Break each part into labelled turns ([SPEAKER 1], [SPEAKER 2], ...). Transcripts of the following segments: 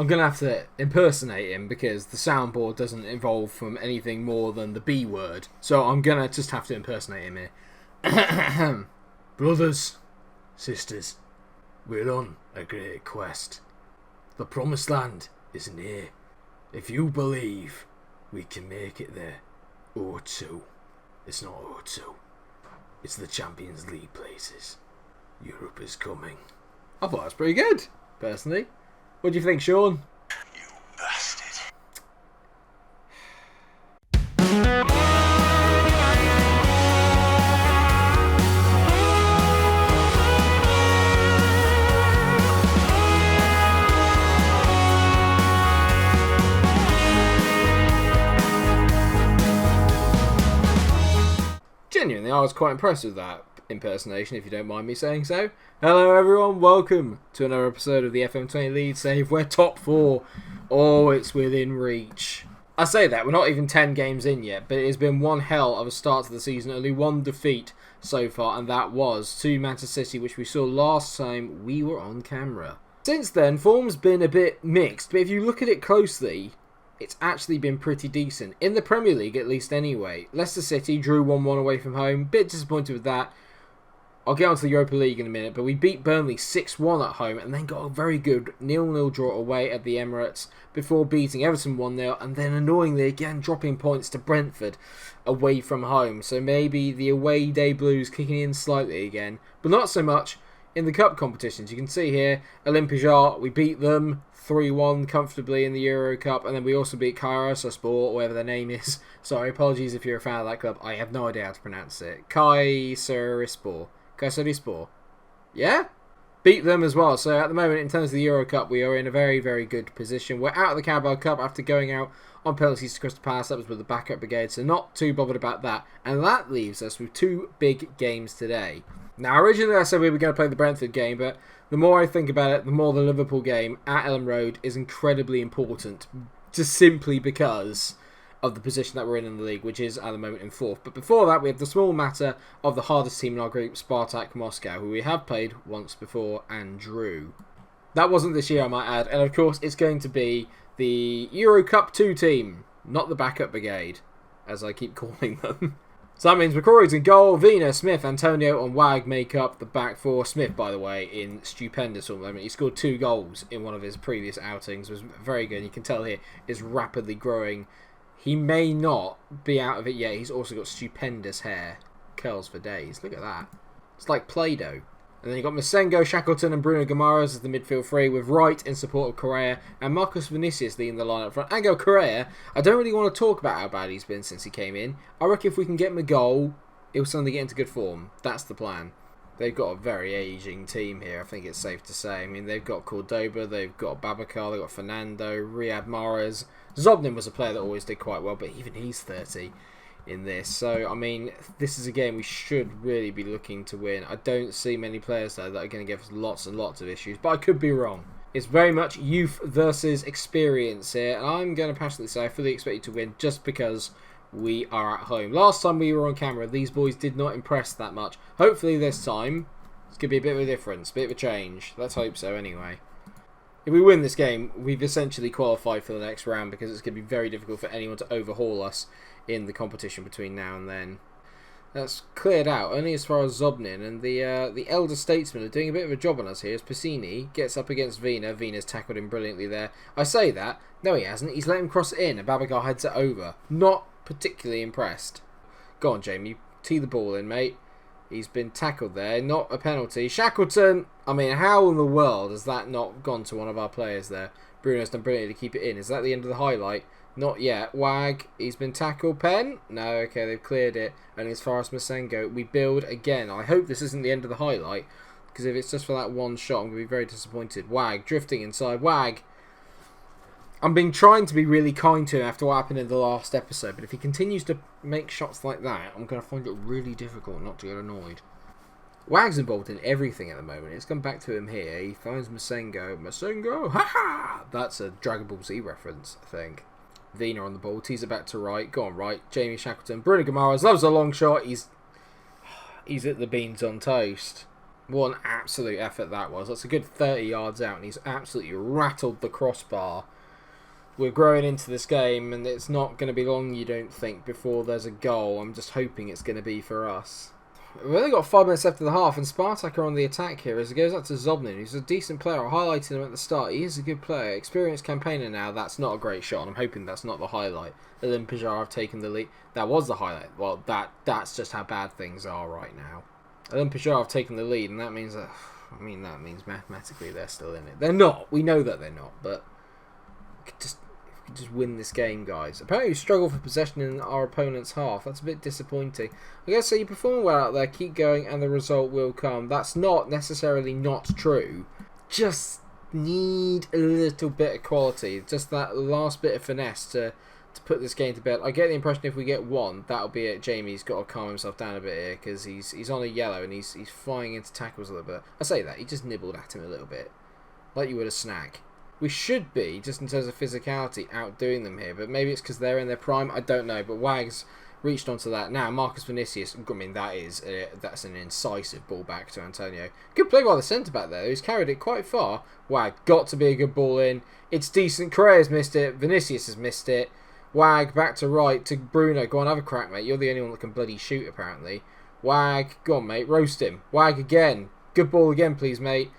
[SPEAKER 1] I'm going to have to impersonate him because the soundboard doesn't evolve from anything more than the B word. So I'm going to just have to impersonate him here. Brothers, sisters, we're on a great quest. The promised land is near. If you believe, we can make it there. O2. It's not O2. It's the Champions League places. Europe is coming. I thought that was pretty good, personally. What do you think, Sean?
[SPEAKER 2] You bastard.
[SPEAKER 1] Genuinely, I was quite impressed with that impersonation, if you don't mind me saying so. Hello everyone, welcome to another episode of the FM20 Leeds save. We're top 4. Oh, it's within reach. I say that, we're not even 10 games in yet, but it has been one hell of a start to the season. Only one defeat so far, and that was to Manchester City, which we saw last time we were on camera. Since then, form's been a bit mixed, but if you look at it closely, it's actually been pretty decent. In the Premier League, at least anyway. Leicester City drew 1-1 away from home. Bit disappointed with that. I'll get on to the Europa League in a minute, but we beat Burnley 6-1 at home and then got a very good 0-0 draw away at the Emirates before beating Everton 1-0 and then annoyingly again dropping points to Brentford away from home. So maybe the away day blues kicking in slightly again, but not so much in the cup competitions. You can see here, Olympiacos, we beat them 3-1 comfortably in the Euro Cup, and then we also beat Kayserispor, or whatever their name is. Sorry, apologies if you're a fan of that club. I have no idea how to pronounce it. Kayserispor. Yeah? Beat them as well. So at the moment, in terms of the Euro Cup, we are in a very, very good position. We're out of the Carabao Cup after going out on penalties to Crystal Palace. That was with the backup brigade, so not too bothered about that. And that leaves us with 2 big games today. Now, originally I said we were going to play the Brentford game, but the more I think about it, the more the Liverpool game at Ellen Road is incredibly important, just simply because of the position that we're in the league, which is at the moment in 4th. But before that, we have the small matter of the hardest team in our group, Spartak Moscow, who we have played once before and drew. That wasn't this year, I might add, and of course it's going to be the Euro Cup 2 team, not the backup brigade, as I keep calling them. So that means McCrory's in goal, Vina, Smith, Antonio and Wag make up the back 4. Smith, by the way, in stupendous form. I mean, he scored 2 goals in one of his previous outings. It was very good. You can tell here is rapidly growing. He may not be out of it yet. He's also got stupendous hair. Curls for days. Look at that. It's like Play-Doh. And then you've got Masengo, Shackleton and Bruno Guimaraes as the midfield 3, with Wright in support of Correa and Marcus Vinicius leading the line up front. Angel Correa, I don't really want to talk about how bad he's been since he came in. I reckon if we can get him a goal, he'll suddenly get into good form. That's the plan. They've got a very ageing team here, I think it's safe to say. I mean, they've got Cordoba, they've got Babacar, they've got Fernando, Riyad Mahrez. Zobnin was a player that always did quite well, but even he's 30 in this. So, I mean, this is a game we should really be looking to win. I don't see many players though that are going to give us lots and lots of issues, but I could be wrong. It's very much youth versus experience here, and I'm going to passionately say I fully expect you to win just because we are at home. Last time we were on camera, these boys did not impress that much. Hopefully this time, it's going to be a bit of a difference, a bit of a change. Let's hope so anyway. If we win this game, we've essentially qualified for the next round because it's going to be very difficult for anyone to overhaul us in the competition between now and then. That's cleared out, only as far as Zobnin, and the elder statesmen are doing a bit of a job on us here as Piscini gets up against Vina. Vina's tackled him brilliantly there. I say that, no he hasn't, he's let him cross it in and Babacar heads it over. Not particularly impressed. Go on Jamie, tee the ball in mate. He's been tackled there, not a penalty. Shackleton, I mean how in the world has that not gone to one of our players there? Bruno's done brilliantly to keep it in. Is that the end of the highlight? Not yet. Wag, he's been tackled. Pen? No, okay, they've cleared it. And as far as Masengo, we build again. I hope this isn't the end of the highlight, because if it's just for that one shot, I'm going to be very disappointed. Wag, drifting inside. Wag. I've been trying to be really kind to him after what happened in the last episode, but if he continues to make shots like that, I'm going to find it really difficult not to get annoyed. Wag's involved in everything at the moment. It's come back to him here. He finds Masengo. Masengo! Ha-ha! That's a Dragon Ball Z reference, I think. Vina on the ball, tees it back to right. Go on, right. Jamie Shackleton. Bruno Guimaraes loves a long shot. He's at the beans on toast. What an absolute effort that was. That's a good 30 yards out, and he's absolutely rattled the crossbar. We're growing into this game, and it's not going to be long, you don't think, before there's a goal. I'm just hoping it's going to be for us. We've only got 5 minutes left of the half, and Spartak are on the attack here as it goes out to Zobnin, who's a decent player. I highlighted him at the start. He is a good player. Experienced campaigner now. That's not a great shot, and I'm hoping that's not the highlight. Alim Pajar have taken the lead. That was the highlight. Well, that's just how bad things are right now. Alim Pajar have taken the lead, and that means that... that means mathematically they're still in it. They're not. We know that they're not, but... we could just win this game, guys. Apparently we struggle for possession in our opponent's half. That's a bit disappointing. I guess so. You perform well out there, keep going, and the result will come. That's not necessarily not true. Just need a little bit of quality. Just that last bit of finesse to put this game to bed. I get the impression if we get one, that'll be it. Jamie's got to calm himself down a bit here because he's on a yellow and he's flying into tackles a little bit. I say that, he just nibbled at him a little bit. Like you would a snack. We should be, just in terms of physicality, outdoing them here, but maybe it's because they're in their prime. I don't know, but Wag's reached onto that. Now, Marcus Vinicius, I mean, that's an incisive ball back to Antonio. Good play by the centre-back there, who's carried it quite far. Wag, got to be a good ball in. It's decent. Correa's missed it. Vinicius has missed it. Wag, back to right to Bruno. Go on, have a crack, mate. You're the only one that can bloody shoot, apparently. Wag, go on, mate. Roast him. Wag again. Good ball again, please, mate.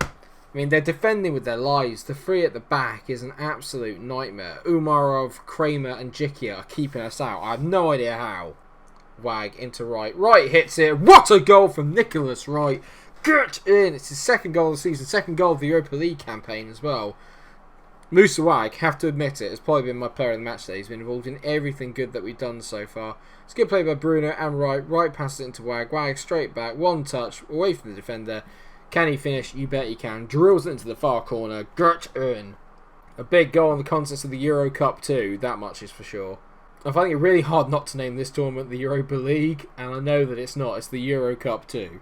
[SPEAKER 1] I mean, they're defending with their lives. The three at the back is an absolute nightmare. Umarov, Kramer and Jikia are keeping us out. I have no idea how. Wag into right. Right hits it. What a goal from Nicholas Wright. Get in. It's his second goal of the season. Second goal of the Europa League campaign as well. Musa Wag, have to admit it, has probably been my player of the match today. He's been involved in everything good that we've done so far. It's a good play by Bruno and Wright. Wright passes it into Wag. Wag straight back. One touch. Away from the defender. Can he finish? You bet he can. Drills it into the far corner. Get in. A big goal in the context of the Euro Cup too. That much is for sure. I'm finding it really hard not to name this tournament the Europa League, and I know that it's not. It's the Euro Cup too.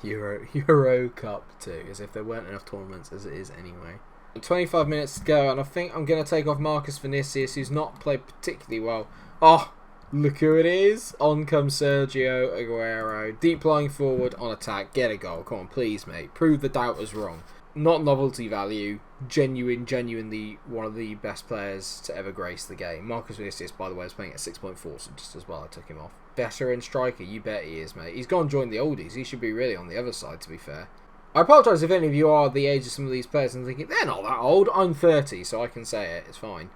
[SPEAKER 1] Euro Cup too. As if there weren't enough tournaments as it is anyway. 25 minutes to go, and I think I'm going to take off Marcus Vinicius, who's not played particularly well. Oh, look who it is. On comes Sergio Aguero. Deep lying forward on attack. Get a goal. Come on, please, mate. Prove the doubters wrong. Not novelty value. Genuinely one of the best players to ever grace the game. Marcus Vinicius, by the way, is playing at 6.4, so just as well I took him off. Better in striker. You bet he is, mate. He's gone and joined the oldies. He should be really on the other side, to be fair. I apologise if any of you are the age of some of these players and thinking, they're not that old. I'm 30, so I can say it. It's fine.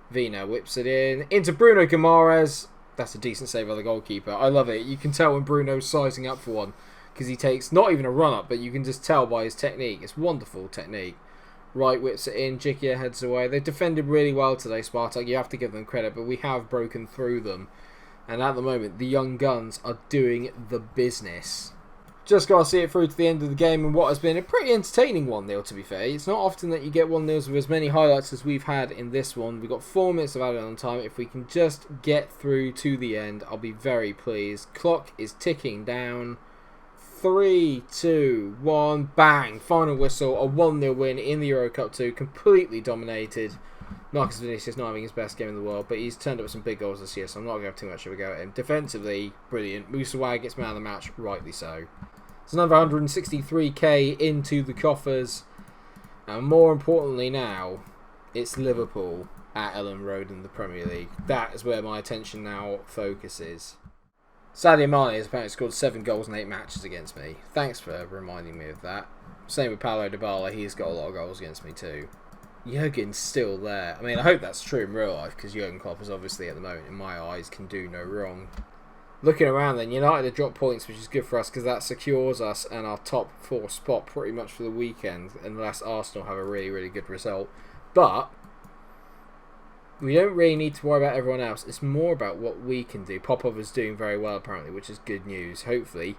[SPEAKER 1] Vina whips it in. Into Bruno Guimaraes. That's a decent save by the goalkeeper. I love it. You can tell when Bruno's sizing up for one because he takes not even a run-up, but you can just tell by his technique. It's wonderful technique. Wright whips it in. Jikia heads away. They've defended really well today, Spartak. You have to give them credit, but we have broken through them. And at the moment, the young guns are doing the business. Just got to see it through to the end of the game and what has been a pretty entertaining 1-0, to be fair. It's not often that you get 1-0s with as many highlights as we've had in this one. We've got 4 minutes of added on time. If we can just get through to the end, I'll be very pleased. Clock is ticking down. 3, 2, 1, bang. Final whistle. A 1-0 win in the Euro Cup 2. Completely dominated. Marcus Vinicius not having his best game in the world, but he's turned up with some big goals this year, so I'm not going to have too much of a go at him. Defensively, brilliant. Musa Wag gets man of the match, rightly so. It's another 163k into the coffers. And more importantly now, it's Liverpool at Ellen Road in the Premier League. That is where my attention now focuses. Sadio Mane has apparently scored 7 goals in 8 matches against me. Thanks for reminding me of that. Same with Paulo Dybala, he's got a lot of goals against me too. Jurgen's still there. I mean, I hope that's true in real life, because Jurgen Klopp is obviously, at the moment, in my eyes, can do no wrong. Looking around then, United have dropped points, which is good for us, because that secures us and our top 4 spot pretty much for the weekend, unless Arsenal have a really, really good result. But we don't really need to worry about everyone else. It's more about what we can do. Popov is doing very well, apparently, which is good news. Hopefully,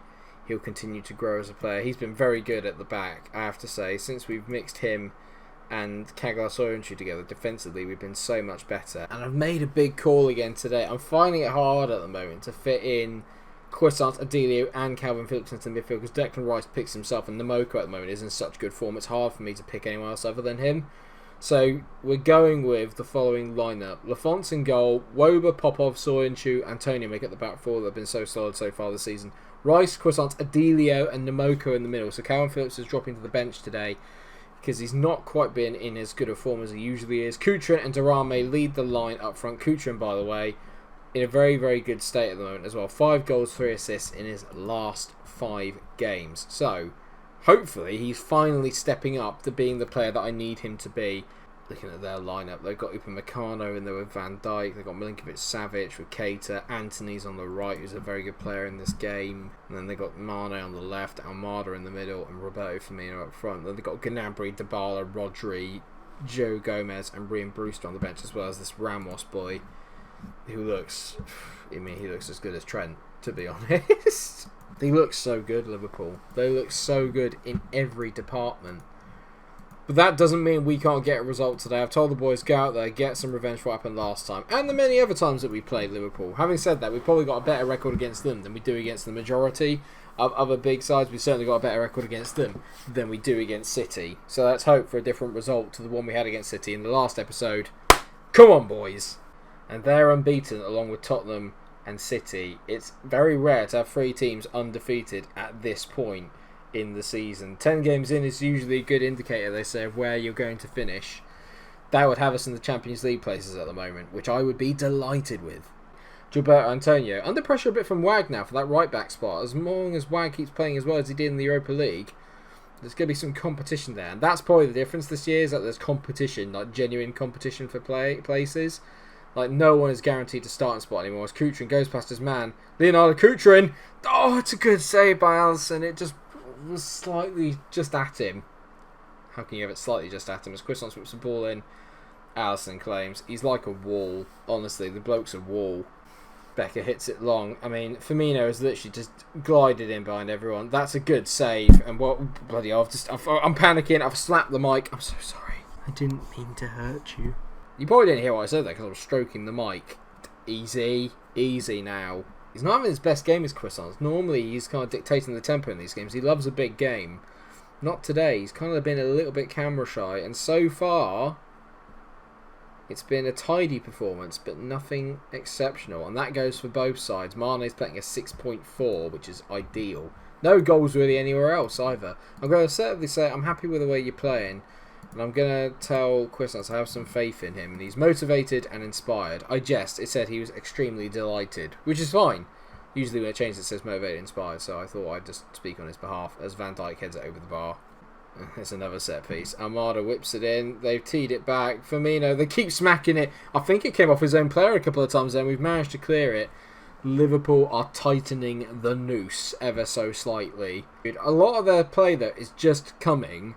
[SPEAKER 1] he'll continue to grow as a player. He's been very good at the back, I have to say. Since we've mixed him and Kaglar Soyuncu together defensively, we've been so much better. And I've made a big call again today. I'm finding it hard at the moment to fit in Quissant, Adelio and Calvin Phillips into the midfield, because Declan Rice picks himself, and Namoko at the moment is in such good form. It's hard for me to pick anyone else other than him. So we're going with the following lineup. Lafonce in goal, Woba, Popov, Soyuncu, Antonio make up the back four that have been so solid so far this season. Rice, Croissant, Adelio and Namoko in the middle. So Calvin Phillips is dropping to the bench today because he's not quite been in as good a form as he usually is. Kutrин and Durame lead the line up front. Kutrин, by the way, in a very, very good state at the moment as well. 5 goals, 3 assists in his last 5 games. So, hopefully, he's finally stepping up to being the player that I need him to be. Looking at their lineup, they've got Upamecano in there with Van Dijk. They've got Milinkovic-Savic with Keita. Anthony's on the right, who's a very good player in this game. And then they've got Mane on the left, Almada in the middle, and Roberto Firmino up front. Then they've got Gnabry, Dybala, Rodri, Joe Gomez, and Ryan Brewster on the bench, as well as this Ramos boy, who looks... he looks as good as Trent, to be honest. They look so good, Liverpool. They look so good in every department. But that doesn't mean we can't get a result today. I've told the boys, go out there, get some revenge for what happened last time. And the many other times that we played Liverpool. Having said that, we've probably got a better record against them than we do against the majority of other big sides. We've certainly got a better record against them than we do against City. So let's hope for a different result to the one we had against City in the last episode. Come on, boys! And they're unbeaten along with Tottenham and City. It's very rare to have 3 teams undefeated at this point in the season. 10 games in is usually a good indicator, they say, of where you're going to finish. That would have us in the Champions League places at the moment, which I would be delighted with. Gilberto Antonio, under pressure a bit from Wag now for that right back spot. As long as Wag keeps playing as well as he did in the Europa League, there's going to be some competition there. And that's probably the difference this year, is that there's competition, like genuine competition for places. Like, no one is guaranteed to start in spot anymore. As Kutrин goes past his man, Leonardo Kutrин. Oh, it's a good save by Alisson. It just was slightly just at him. How can you have it slightly just at him? As Croissant whips the ball in, Alisson claims. He's like a wall. Honestly, the bloke's a wall. Becker hits it long. I mean, Firmino has literally just glided in behind everyone. That's a good save. And what... bloody hell, I'm panicking. I've slapped the mic. I'm so sorry. I didn't mean to hurt you. You probably didn't hear what I said there because I was stroking the mic. Easy. Easy now. He's not having his best game as Croissant. Normally, he's kind of dictating the tempo in these games. He loves a big game. Not today. He's kind of been a little bit camera shy. And so far, it's been a tidy performance, but nothing exceptional. And that goes for both sides. Mane's playing a 6.4, which is ideal. No goals really anywhere else either. I'm going to certainly say I'm happy with the way you're playing. And I'm going to tell Croissant I have some faith in him. And he's motivated and inspired. I jest. It said he was extremely delighted, which is fine. Usually when it changes it says motivated and inspired. So I thought I'd just speak on his behalf as Van Dijk heads it over the bar. There's another set piece. Almada whips it in. They've teed it back. Firmino, they keep smacking it. I think it came off his own player a couple of times then. We've managed to clear it. Liverpool are tightening the noose ever so slightly. A lot of their play though is just coming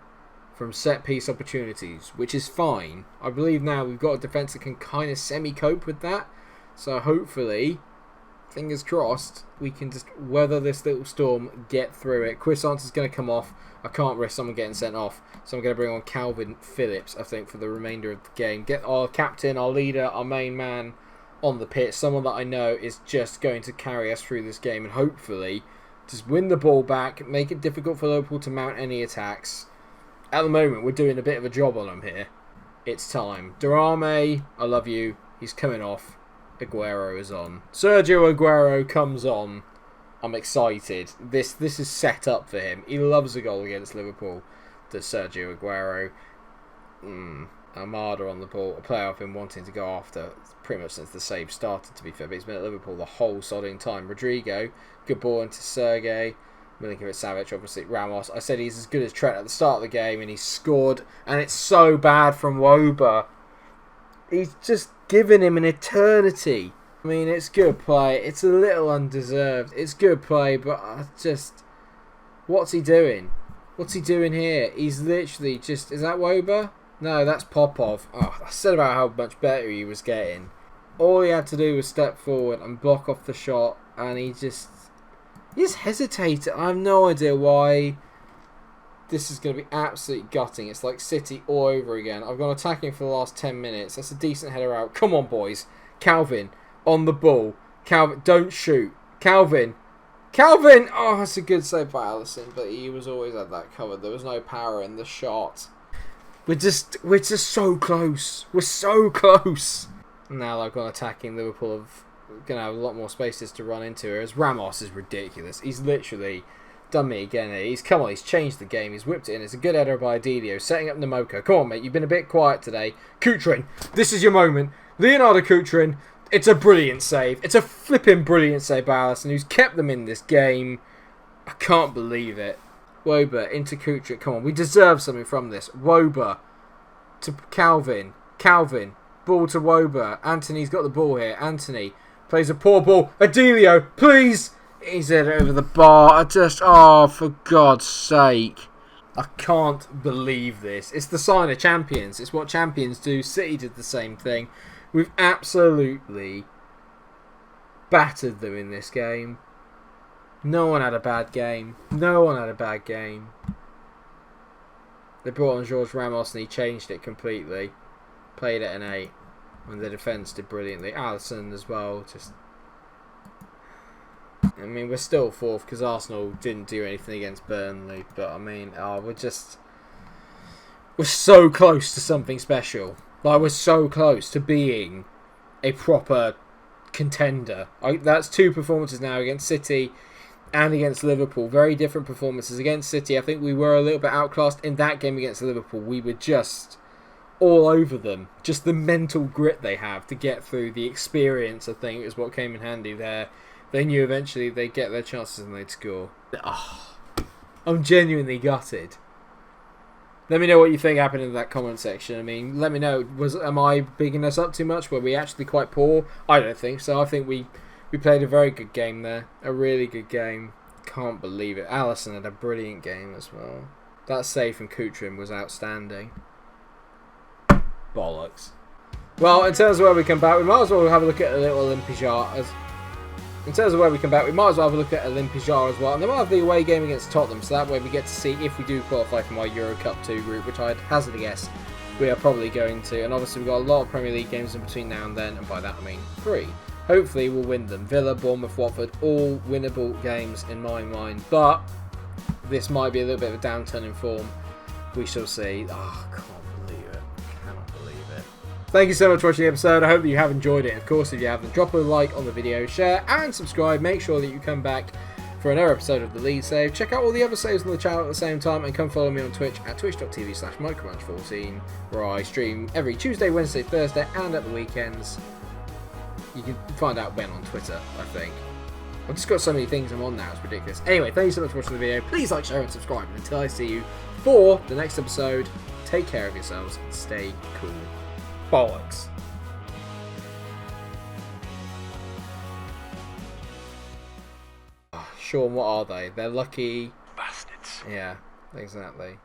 [SPEAKER 1] from set-piece opportunities, which is fine. I believe now we've got a defence that can kind of semi-cope with that. So hopefully, fingers crossed, we can just weather this little storm, get through it. Croissant is going to come off. I can't risk someone getting sent off. So I'm going to bring on Calvin Phillips, I think, for the remainder of the game. Get our captain, our leader, our main man on the pitch. Someone that I know is just going to carry us through this game and hopefully just win the ball back, make it difficult for Liverpool to mount any attacks. At the moment, we're doing a bit of a job on them here. It's time. Durame, I love you. He's coming off. Aguero is on. Sergio Aguero comes on. I'm excited. This is set up for him. He loves a goal against Liverpool. Does Sergio Aguero. Almada on the ball. A player I've been wanting to go after pretty much since the save started, to be fair. But he's been at Liverpool the whole sodding time. Rodrigo. Good ball into Sergej. Milinkovic-Savic, obviously Ramos. I said he's as good as Trent at the start of the game, and he's scored. And it's so bad from Woba. He's just given him an eternity. I mean, it's good play. It's a little undeserved. It's good play, but I just... what's he doing? What's he doing here? He's literally just... is that Woba? No, that's Popov. Oh, I said about how much better he was getting. All he had to do was step forward and block off the shot, and he just hesitated. I have no idea why. This is going to be absolutely gutting. It's like City all over again. I've gone attacking for the last 10 minutes. That's a decent header out. Come on, boys. Calvin on the ball. Calvin, don't shoot. Calvin. Oh, that's a good save by Alisson, but he was always had that covered. There was no power in the shot. We're just so close. We're so close. Now I've gone attacking. Liverpool have going to have a lot more spaces to run into. Whereas Ramos is ridiculous. He's literally done me again. He's changed the game. He's whipped it in. It's a good header by Adelio, setting up Namoko. Come on, mate. You've been a bit quiet today. Kutrin, this is your moment. Leonardo Kutrin, it's a brilliant save. It's a flipping brilliant save by Alisson, who's kept them in this game. I can't believe it. Woba into Kutrin. Come on, we deserve something from this. Woba to Calvin. Calvin. Ball to Woba. Anthony's got the ball here. Anthony plays a poor ball. Adelio, please. He's it over the bar. For God's sake. I can't believe this. It's the sign of champions. It's what champions do. City did the same thing. We've absolutely battered them in this game. No one had a bad game. No one had a bad game. They brought on George Ramos and he changed it completely. Played at an 8. And the defence did brilliantly. Alisson as well. I mean, we're still 4th because Arsenal didn't do anything against Burnley. But, I mean, we're so close to something special. Like, we're so close to being a proper contender. That's 2 performances now against City and against Liverpool. Very different performances. Against City, I think we were a little bit outclassed. In that game against Liverpool, we were just all over them. Just the mental grit they have to get through. The experience, I think, is what came in handy there. They knew eventually they'd get their chances and they'd score. I'm genuinely gutted. Let me know what you think happened in that comment section. I mean, let me know. Am I bigging us up too much? Were we actually quite poor? I don't think so. I think we played a very good game there. A really good game. Can't believe it. Alisson had a brilliant game as well. That save from Kutrin was outstanding. Bollocks. Well, in terms of where we come back, we might as well have a look at a little Olympijar. In terms of where we come back, we might as well have a look at Olympijar as well. And then we'll have the away game against Tottenham, so that way we get to see if we do qualify for my Euro Cup 2 group, which I'd hazard a guess we are probably going to. And obviously we've got a lot of Premier League games in between now and then, and by that I mean 3. Hopefully we'll win them. Villa, Bournemouth, Watford, all winnable games in my mind. But this might be a little bit of a downturn in form. We shall see. I can't believe it. Cannot believe it. Thank you so much for watching the episode. I hope that you have enjoyed it. Of course, if you haven't, drop a like on the video, share and subscribe. Make sure that you come back for another episode of the Leeds Save. Check out all the other saves on the channel at the same time, and come follow me on Twitch at twitch.tv/MikeRo14, where I stream every Tuesday, Wednesday, Thursday and at the weekends. You can find out when on Twitter, I think. I've just got so many things I'm on now, it's ridiculous. Anyway, thank you so much for watching the video. Please like, share and subscribe. And until I see you for the next episode, take care of yourselves and stay cool. Bollocks. Sean, what are they? They're lucky bastards. Yeah, exactly.